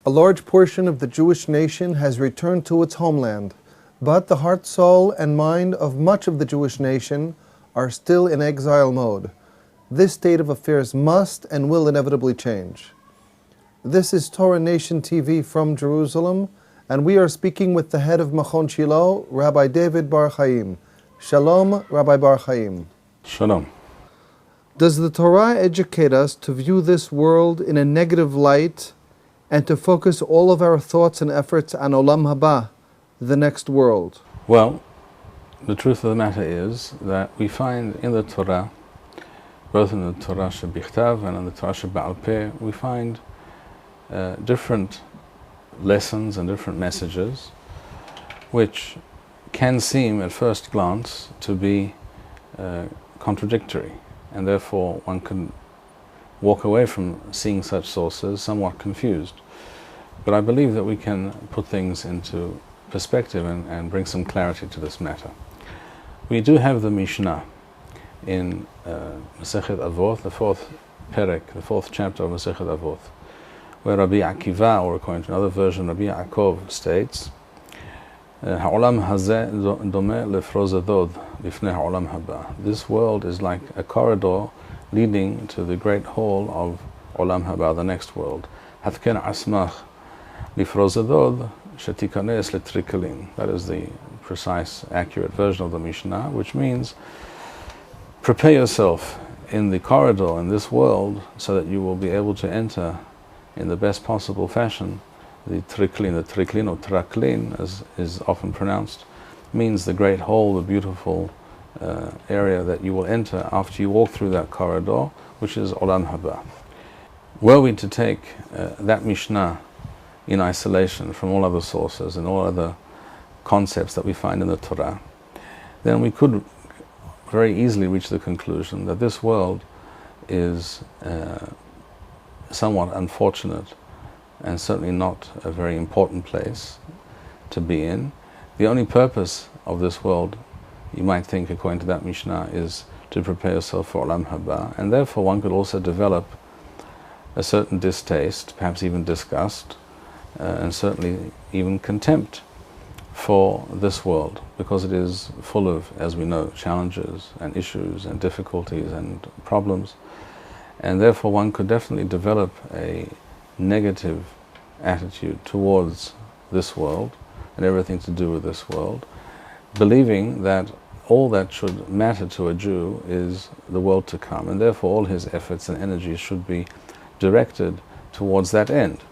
A large portion of the Jewish nation has returned to its homeland, but the heart, soul, and mind of much of the Jewish nation are still in exile mode. This state of affairs must and will inevitably change. This is Torah Nation TV from Jerusalem, and we are speaking with the head of Machon Shilo, Rabbi David Bar-Hayim. Shalom, Rabbi Bar-Hayim. Shalom. Does the Torah educate us to view this world in a negative light and to focus all of our thoughts and efforts on Olam Haba, the next world? Well, the truth of the matter is that we find in the Torah, both in the Torah Shebichtav and in the Torah Sheba'al Peh, we find different lessons and different messages which can seem at first glance to be contradictory, and therefore one can walk away from seeing such sources somewhat confused. But I believe that we can put things into perspective and bring some clarity to this matter. We do have the Mishnah in Masechet Avot, the fourth perek, the fourth chapter of Masechet Avot, where Rabbi Akiva, or according to another version, Rabbi Yaakov, states, "Ha'olam hazeh domeh lefrozadod lifnei ha'olam haba." This world is like a corridor leading to the great hall of Olam Haba, the next world. Hatken asmach lifrozadod shetikanes letrikalin. That is the precise, accurate version of the Mishnah, which means prepare yourself in the corridor in this world so that you will be able to enter in the best possible fashion. The triklin or traklin, as is often pronounced, means the great hall, the beautiful area that you will enter after you walk through that corridor, which is Olam Haba. Were we to take that Mishnah in isolation from all other sources and all other concepts that we find in the Torah, then we could very easily reach the conclusion that this world is somewhat unfortunate and certainly not a very important place to be in. The only purpose of this world, you might think, according to that Mishnah, is to prepare yourself for Olam Haba, and therefore one could also develop a certain distaste, perhaps even disgust, and certainly even contempt for this world, because it is full of, as we know, challenges and issues and difficulties and problems, and therefore one could definitely develop a negative attitude towards this world and everything to do with this world, believing that all that should matter to a Jew is the world to come, and therefore all his efforts and energies should be directed towards that end.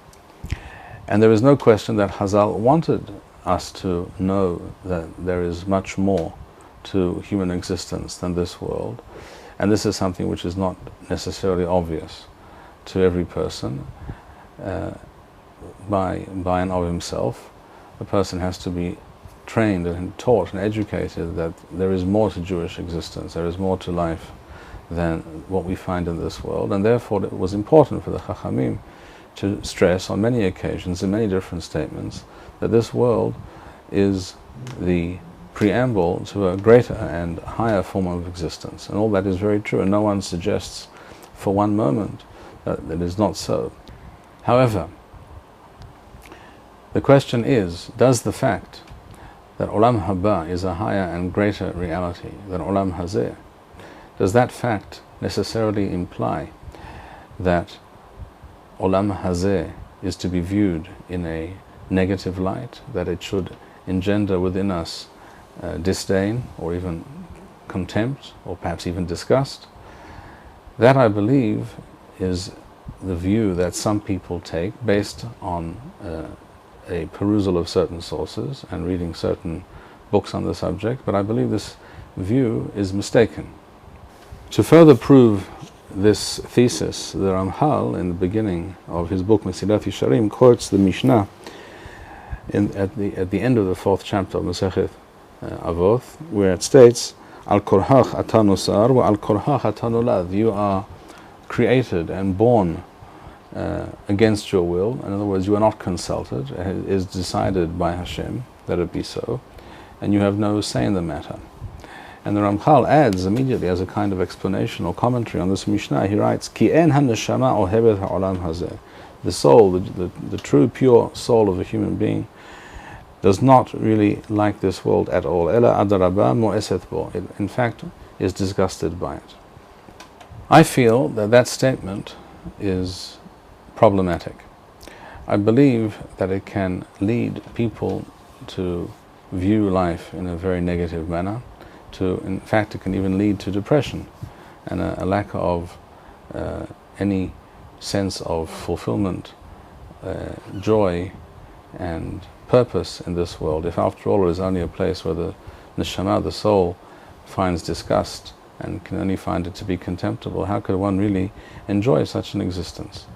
And there is no question that Hazal wanted us to know that there is much more to human existence than this world, and this is something which is not necessarily obvious to every person. By and of himself, a person has to be trained and taught and educated that there is more to Jewish existence, there is more to life than what we find in this world, and therefore it was important for the Chachamim to stress on many occasions, in many different statements, that this world is the preamble to a greater and higher form of existence. And all that is very true, and no one suggests for one moment that it is not so. However, the question is, does the fact that Olam Haba is a higher and greater reality than Olam Hazeh, does that fact necessarily imply that Olam Hazeh is to be viewed in a negative light, that it should engender within us disdain or even contempt or perhaps even disgust? That, I believe, is the view that some people take based on a perusal of certain sources and reading certain books on the subject, but I believe this view is mistaken. To further prove this thesis, the Ramchal, in the beginning of his book Mesilat Yesharim, quotes the Mishnah at the end of the fourth chapter of Masechet Avot, where it states, "Al korhach ata nosar wa al korhach ata nolad." You are created and born against your will. In other words, you are not consulted. It is decided by Hashem that it be so, and you have no say in the matter. And the Ramchal adds immediately, as a kind of explanation or commentary on this Mishnah, he writes, "Ki en ha-neshama ohevet ha'olam hazeh." the soul, the true pure soul of a human being, does not really like this world at all. Ela adaraba mu'eset bo. It, in fact, is disgusted by it. I feel that that statement is problematic. I believe that it can lead people to view life in a very negative manner. In fact, it can even lead to depression and a lack of any sense of fulfillment, joy, and purpose in this world. If after all it is only a place where the neshama, the soul, finds disgust and can only find it to be contemptible, how could one really enjoy such an existence?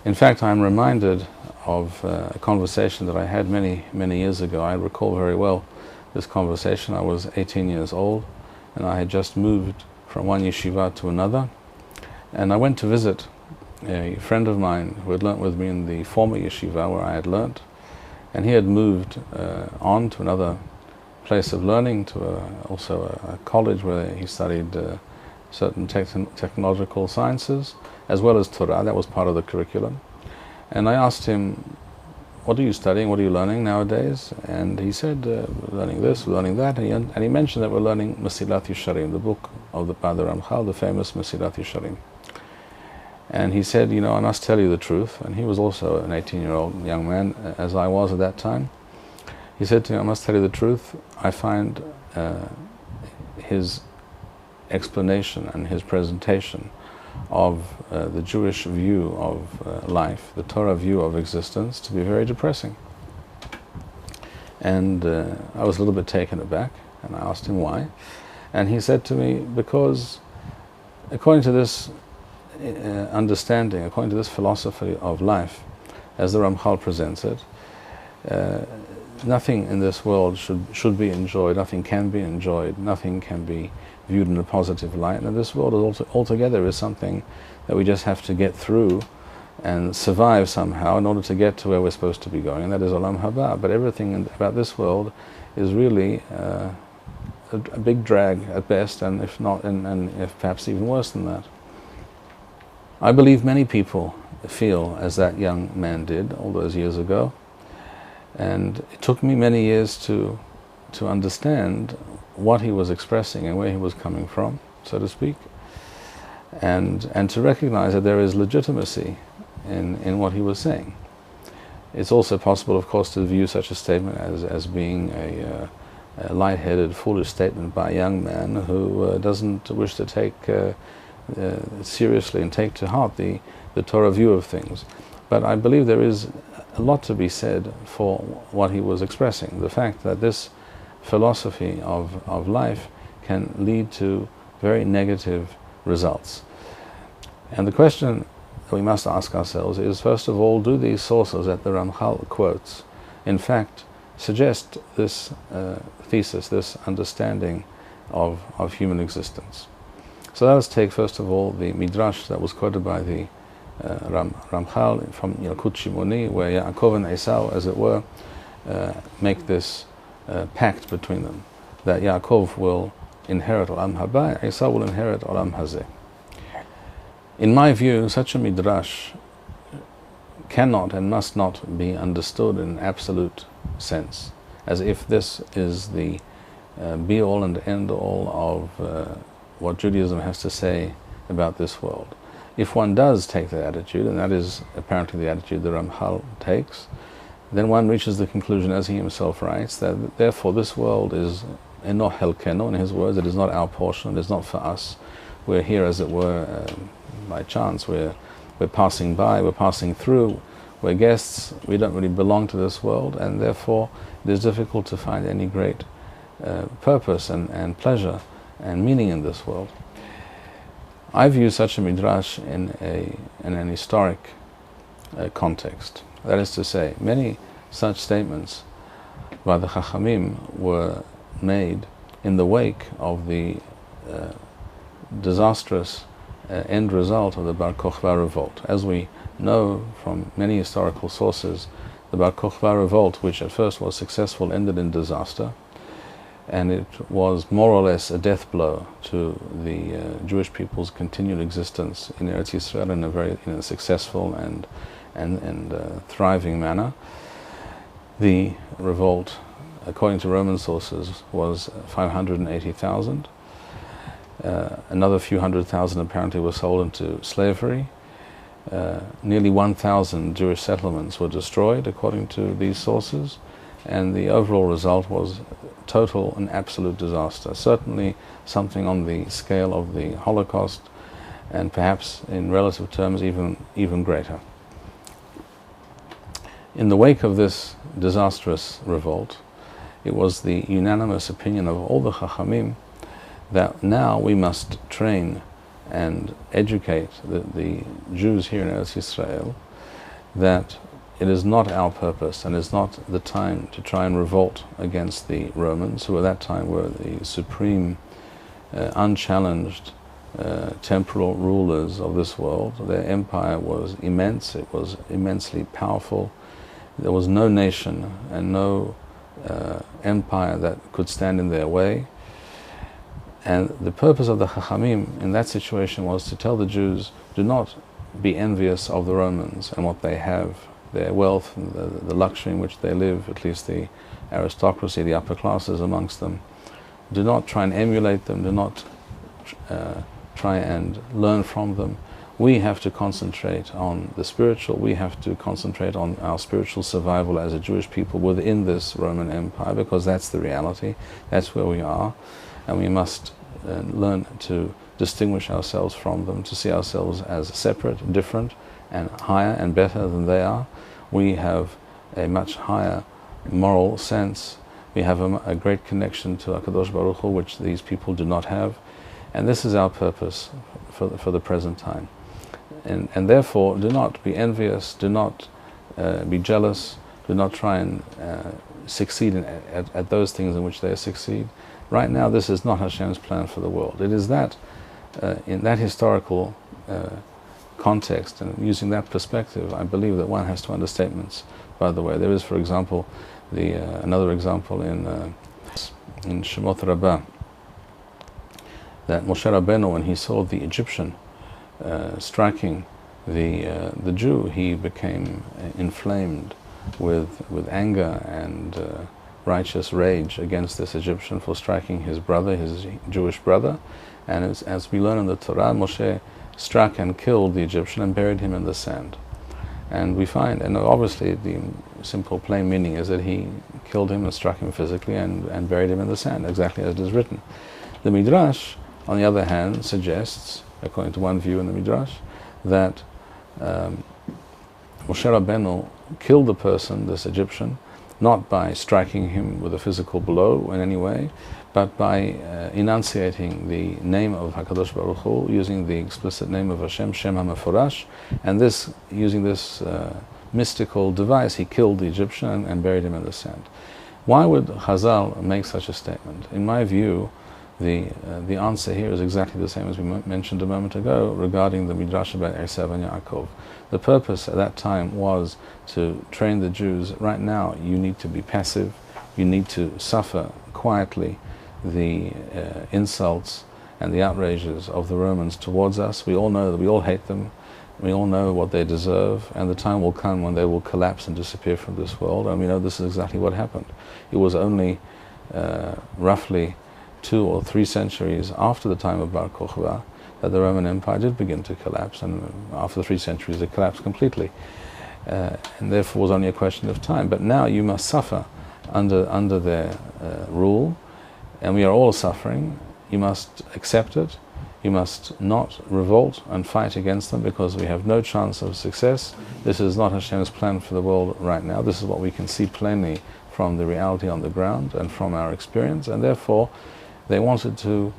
In fact, I am reminded of a conversation that I had many years ago. I recall very well this conversation. I was 18 years old and I had just moved from one yeshiva to another, and I went to visit a friend of mine who had learnt with me in the former yeshiva where I had learnt, and he had moved on to another place of learning, to also a college where he studied certain technological sciences as well as Torah. That was part of the curriculum. And I asked him, what are you studying, what are you learning nowadays? And he said, learning this, learning that, and he mentioned that we're learning Mesilat Yesharim, the book of the Bar Ramchal, the famous Mesilat Yesharim. And he said, you know, I must tell you the truth. And he was also an 18-year-old young man, as I was at that time. He said to me, I must tell you the truth, I find his explanation and his presentation of the Jewish view of life, the Torah view of existence, to be very depressing. And I was a little bit taken aback, and I asked him why. And he said to me, because according to this understanding, according to this philosophy of life, as the Ramchal presents it, nothing in this world should be enjoyed, nothing can be enjoyed, nothing can be viewed in a positive light, and this world altogether is something that we just have to get through and survive somehow in order to get to where we're supposed to be going, and that is Olam Haba. But everything about this world is really a big drag at best, and if not, and if perhaps even worse than that. I believe many people feel as that young man did all those years ago, and it took me many years to understand what he was expressing and where he was coming from, so to speak, and to recognize that there is legitimacy in what he was saying. It's also possible, of course, to view such a statement as being a light-headed, foolish statement by a young man who doesn't wish to take seriously and take to heart the Torah view of things. But I believe there is a lot to be said for what he was expressing. The fact that this philosophy of life can lead to very negative results. And the question that we must ask ourselves is, first of all, do these sources that the Ramchal quotes in fact suggest this thesis, this understanding of human existence? So let us take first of all the Midrash that was quoted by the Ramchal from Yalkut Shimoni, where Yaakov and Esau, as it were, make this pact between them, that Yaakov will inherit Olam Haba, Esau will inherit Olam Hazeh. In my view, such a Midrash cannot and must not be understood in an absolute sense, as if this is the be-all and end-all of what Judaism has to say about this world. If one does take that attitude, and that is apparently the attitude the Ramchal takes, then one reaches the conclusion, as he himself writes, that therefore this world is eno helkeno, in his words, it is not our portion, it is not for us. We're here, as it were, by chance. We're passing by, we're passing through, we're guests, we don't really belong to this world, and therefore it is difficult to find any great purpose and pleasure and meaning in this world. I view such a midrash in an historic context. That is to say, many such statements by the Chachamim were made in the wake of the disastrous end result of the Bar Kokhba Revolt. As we know from many historical sources, the Bar Kokhba Revolt, which at first was successful, ended in disaster. and it was more or less a death blow to the Jewish people's continued existence in Eretz Yisrael in a very successful and thriving manner. The revolt, according to Roman sources, was 580,000. Another few 100,000 apparently were sold into slavery. Nearly 1,000 Jewish settlements were destroyed, according to these sources, and the overall result was total and absolute disaster. Certainly something on the scale of the Holocaust, and perhaps in relative terms even greater. In the wake of this disastrous revolt, it was the unanimous opinion of all the Chachamim that now we must train and educate the Jews here in Eretz Yisrael that it is not our purpose and is not the time to try and revolt against the Romans, who at that time were the supreme, unchallenged temporal rulers of this world. Their empire was immense, it was immensely powerful. There was no nation and no empire that could stand in their way. And the purpose of the Chachamim in that situation was to tell the Jews, do not be envious of the Romans and what they have, their wealth, and the luxury in which they live, at least the aristocracy, the upper classes amongst them. Do not try and emulate them, do not try and learn from them. We have to concentrate on the spiritual, we have to concentrate on our spiritual survival as a Jewish people within this Roman Empire, because that's the reality, that's where we are, and we must learn to distinguish ourselves from them, to see ourselves as separate, different, and higher and better than they are. We have a much higher moral sense. We have a great connection to HaKadosh Baruch Hu, which these people do not have. And this is our purpose for the present time. And therefore, do not be envious, do not be jealous, do not try and succeed at those things in which they succeed. Right now, this is not Hashem's plan for the world. It is that, in that historical context, and using that perspective, I believe that one has to understatements. By the way, there is, for example, another example in Shemot Rabbah, that Moshe Rabbeinu, when he saw the Egyptian striking the Jew, he became inflamed with anger and righteous rage against this Egyptian for striking his brother, his Jewish brother. And as we learn in the Torah, Moshe struck and killed the Egyptian and buried him in the sand. And we find, and obviously the simple plain meaning is that he killed him and struck him physically and buried him in the sand, exactly as it is written. The Midrash, on the other hand, suggests, according to one view in the Midrash, that Moshe Rabbeinu killed the person, this Egyptian, not by striking him with a physical blow in any way, but by enunciating the name of HaKadosh Baruch Hu, using the explicit name of Hashem, Shem HaMeforash, and using this mystical device, he killed the Egyptian and buried him in the sand. Why would Chazal make such a statement? In my view, the answer here is exactly the same as we mentioned a moment ago regarding the Midrash about Esav and Yaakov. The purpose at that time was to train the Jews. Right now, you need to be passive, you need to suffer quietly the insults and the outrages of the Romans towards us. We all know that we all hate them, we all know what they deserve, and the time will come when they will collapse and disappear from this world, and we know this is exactly what happened. It was only roughly 2 or 3 centuries after the time of Bar Kokhba that the Roman Empire did begin to collapse, and after 3 centuries it collapsed completely, and therefore was only a question of time. But now you must suffer under their rule, and we are all suffering. You must accept it. You must not revolt and fight against them, because we have no chance of success. This is not Hashem's plan for the world right now. This is what we can see plainly from the reality on the ground and from our experience, and therefore they wanted to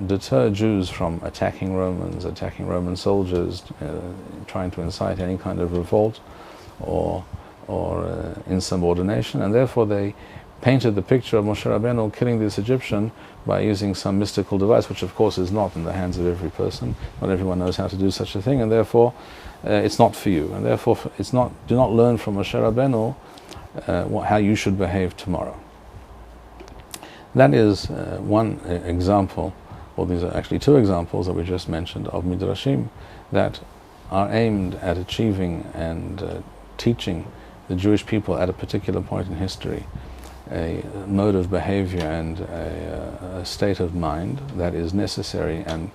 deter Jews from attacking Romans, attacking Roman soldiers, trying to incite any kind of revolt or insubordination, and therefore they painted the picture of Moshe Rabbeinu killing this Egyptian by using some mystical device, which of course is not in the hands of every person. Not everyone knows how to do such a thing, and therefore it's not for you. And therefore do not learn from Moshe Rabbeinu how you should behave tomorrow. That is one example, or these are actually two examples that we just mentioned of Midrashim that are aimed at achieving and teaching the Jewish people at a particular point in history a mode of behavior and a state of mind that is necessary and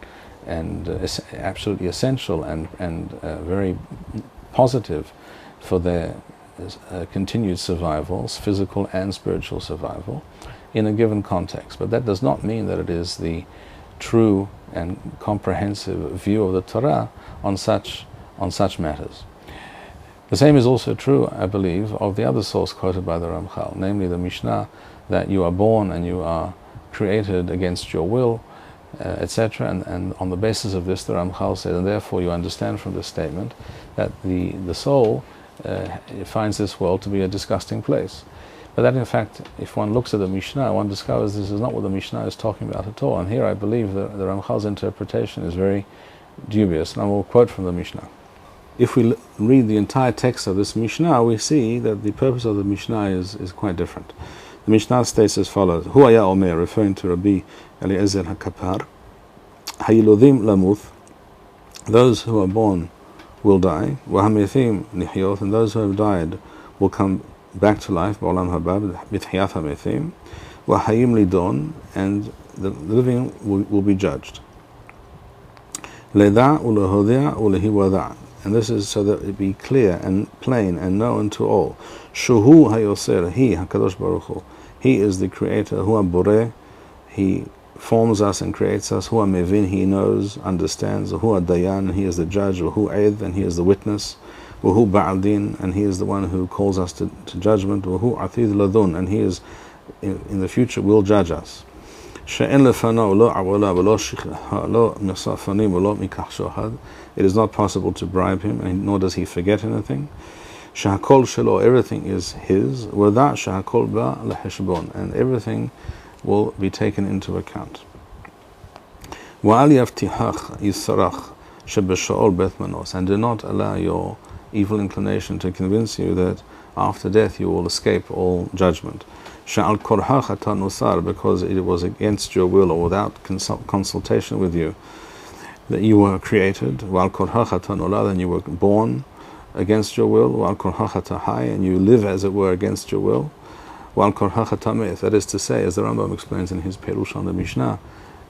absolutely essential and very positive for their continued survival, physical and spiritual survival, in a given context. But that does not mean that it is the true and comprehensive view of the Torah on such matters. The same is also true, I believe, of the other source quoted by the Ramchal, namely the Mishnah, that you are born and you are created against your will, etc. And on the basis of this, the Ramchal said, and therefore you understand from this statement that the soul finds this world to be a disgusting place. But that, in fact, if one looks at the Mishnah, one discovers this is not what the Mishnah is talking about at all. And here I believe that the Ramchal's interpretation is very dubious. And I will quote from the Mishnah. If we read the entire text of this Mishnah, we see that the purpose of the Mishnah is quite different. The Mishnah states as follows: Hu haya omer, referring to Rabbi Eliezer HaKapar, Hayilodim lamuth, those who are born will die, Wahamethim nihyot, and those who have died will come back to life, Ba'olam haba, b'tchiyat hamethim, Wahayim lidon, and the living will be judged. Leda ulehodea ulehiwada, and this is so that it be clear and plain and known to all. Shuhu hayoser, he, HaKadosh Baruch Hu, he is the creator, Hu ha-boreh, he forms us and creates us, Hu ha-mevin, he knows, understands, Hu ha-dayan, he is the judge, Hu eid, and he is the witness, Hu ba'al din, and he is the one who calls us to judgment, Hu atid ladun, and he is in the future will judge us. She'en lefano lo awala v'lo lo misafanim v'lo mikach shohad. It is not possible to bribe him, and nor does he forget anything. Shehakol shelo, everything is his. Without shehakol ba leheshbon, and everything will be taken into account. Wa'al yaftihach yisarach shebeshaol beth manos, and do not allow your evil inclination to convince you that after death you will escape all judgment. Sha'al korhach ata nusar, because it was against your will or without consultation with you that you were created. Wa'al korhach ata nolad, and you were born against your will. Wa'al korhach ata hay, and you live as it were against your will. Wa'al korhach ata meth, that is to say, as the Rambam explains in his Perush on the Mishnah,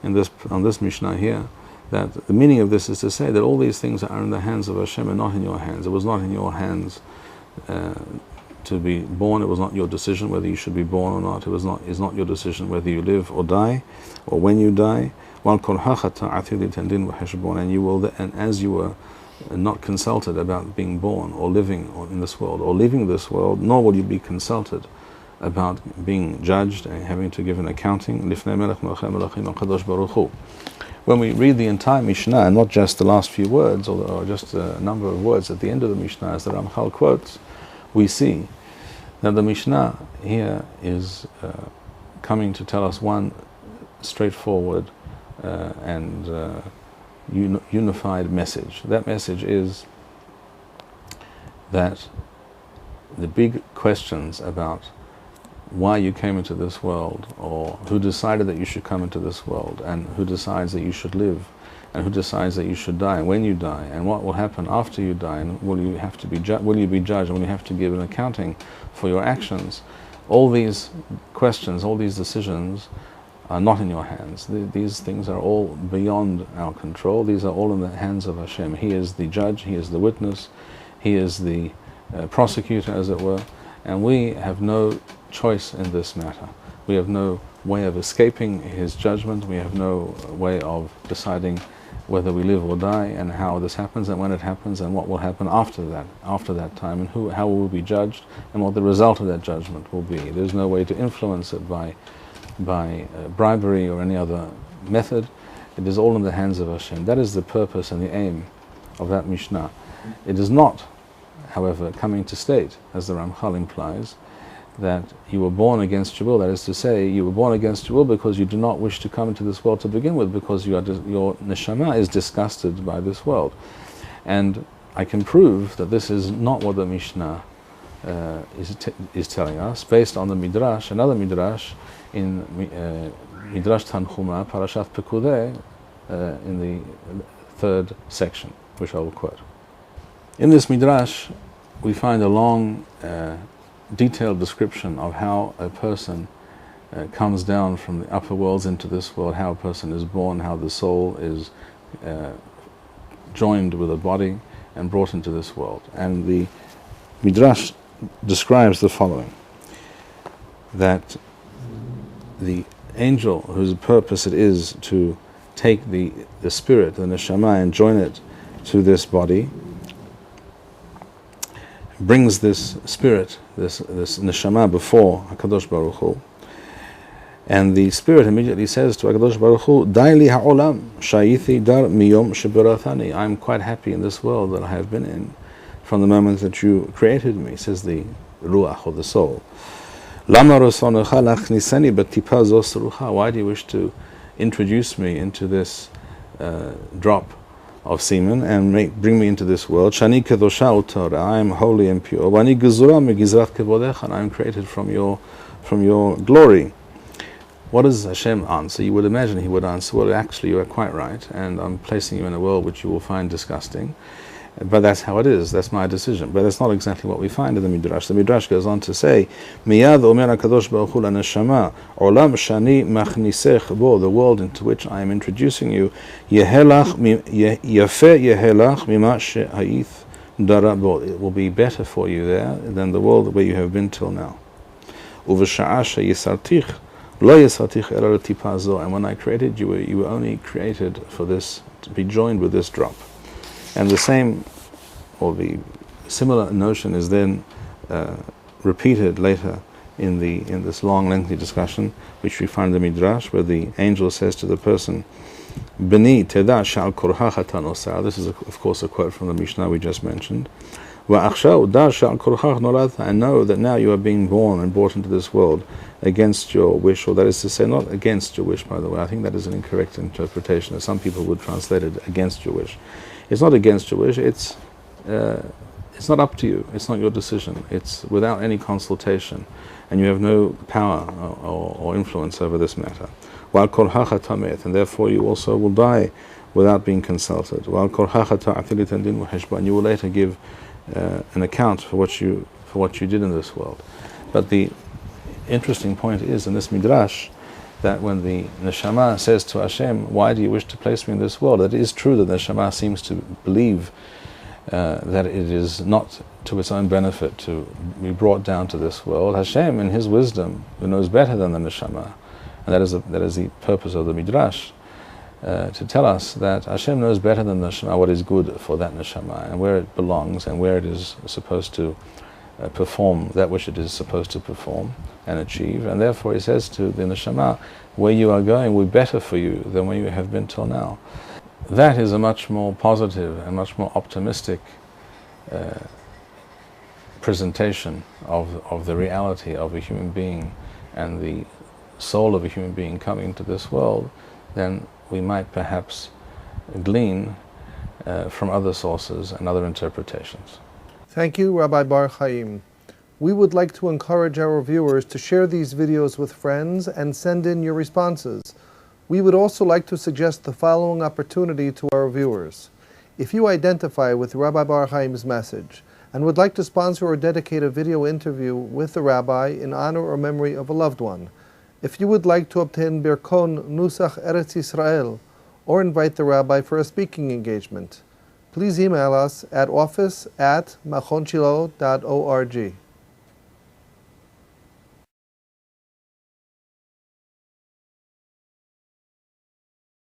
on this Mishnah here, that the meaning of this is to say that all these things are in the hands of Hashem and not in your hands. It was not in your hands to be born. It was not your decision whether you should be born or not. It's not your decision whether you live or die, or when you die. And you will, and as you were not consulted about being born or living in this world or leaving this world, nor will you be consulted about being judged and having to give an accounting. When we read the entire Mishnah, and not just the last few words, or just a number of words at the end of the Mishnah, as the Ramchal quotes, we see that the Mishnah here is coming to tell us one straightforward and unified message. That message is that the big questions about why you came into this world, or who decided that you should come into this world, and who decides that you should live, and who decides that you should die, and when you die, and what will happen after you die, and will you be judged, and will you have to give an accounting for your actions? All these questions, all these decisions are not in your hands. These things are all beyond our control. These are all in the hands of Hashem. He is the judge, He is the witness, He is the prosecutor, as it were, and we have no choice in this matter. We have no way of escaping His judgment. We have no way of deciding whether we live or die, and how this happens, and when it happens, and what will happen after that time, and how we will be judged, and what the result of that judgment will be. There's no way to influence it by bribery or any other method. It is all in the hands of Hashem. That is the purpose and the aim of that Mishnah. It is not, however, coming to state, as the Ramchal implies, that you were born against your will. That is to say, you were born against your will because you do not wish to come into this world to begin with, because your neshama is disgusted by this world. And I can prove that this is not what the Mishnah is telling us, based on the Midrash, another Midrash in Midrash Tanchuma, Parashat Pekudei, in the third section, which I will quote. In this Midrash, we find a long, detailed description of how a person comes down from the upper worlds into this world, how a person is born, how the soul is joined with a body and brought into this world. And the Midrash describes the following: that the angel whose purpose it is to take the spirit, the neshama, and join it to this body, brings this spirit, this neshama, before HaKadosh Baruch Hu, and the spirit immediately says to HaKadosh Baruch Hu, Dai li ha'olam shayithi dar miyom shebirathani. I'm quite happy in this world that I have been in from the moment that you created me, says the ruach, or the soul. Lama rosonecha lachnisani b'tipa zos rucha. Why do you wish to introduce me into this drop of semen and bring me into this world? Shani kedosha u'tora. I am holy and pure. Vani gezura megizrat kevodecha. I am created from your glory. What does Hashem answer? You would imagine he would answer, well, actually you are quite right, and I'm placing you in a world which you will find disgusting, but that's how it is, that's my decision. But that's not exactly what we find in the Midrash. The Midrash goes on to say, Miyad omer HaKadosh Baruch Hu laneshama, olam shani machnisech bo, the world into which I am introducing you, yehelach yafeh yehelach mima she'ha'ith dara bo. It will be better for you there than the world where you have been till now. Uvesha'ah she'yisartich, and when I created you, you were only created for this, to be joined with this drop. And the same, or the similar notion is then repeated later in this long, lengthy discussion, which we find in the Midrash, where the angel says to the person, Beni teda shal korhacha tanosar. This is, of course, a quote from the Mishnah we just mentioned. I know that now you are being born and brought into this world against your wish, or that is to say, not against your wish, by the way. I think that is an incorrect interpretation, as some people would translate it against your wish. It's not against your wish, it's not up to you, it's not your decision, it's without any consultation, and you have no power or influence over this matter. And therefore you also will die without being consulted. And you will later give an account for what you did in this world. But the interesting point is in this Midrash that when the neshama says to Hashem, why do you wish to place me in this world? It is true that the neshama seems to believe that it is not to its own benefit to be brought down to this world. Hashem, in his wisdom, who knows better than the neshama, and that is the purpose of the Midrash, to tell us that Hashem knows better than the neshama what is good for that neshama and where it belongs and where it is supposed to perform that which it is supposed to perform and achieve. And therefore he says to the neshama, where you are going will be better for you than where you have been till now. That is a much more positive and much more optimistic presentation of the reality of a human being and the soul of a human being coming into this world than we might perhaps glean from other sources and other interpretations. Thank you, Rabbi Bar-Hayim. We would like to encourage our viewers to share these videos with friends and send in your responses. We would also like to suggest the following opportunity to our viewers. If you identify with Rabbi Bar-Hayim's message and would like to sponsor or dedicate a video interview with the rabbi in honor or memory of a loved one, if you would like to obtain Birkon Nusach Eretz Yisrael or invite the rabbi for a speaking engagement, please email us at office@machonshilo.org.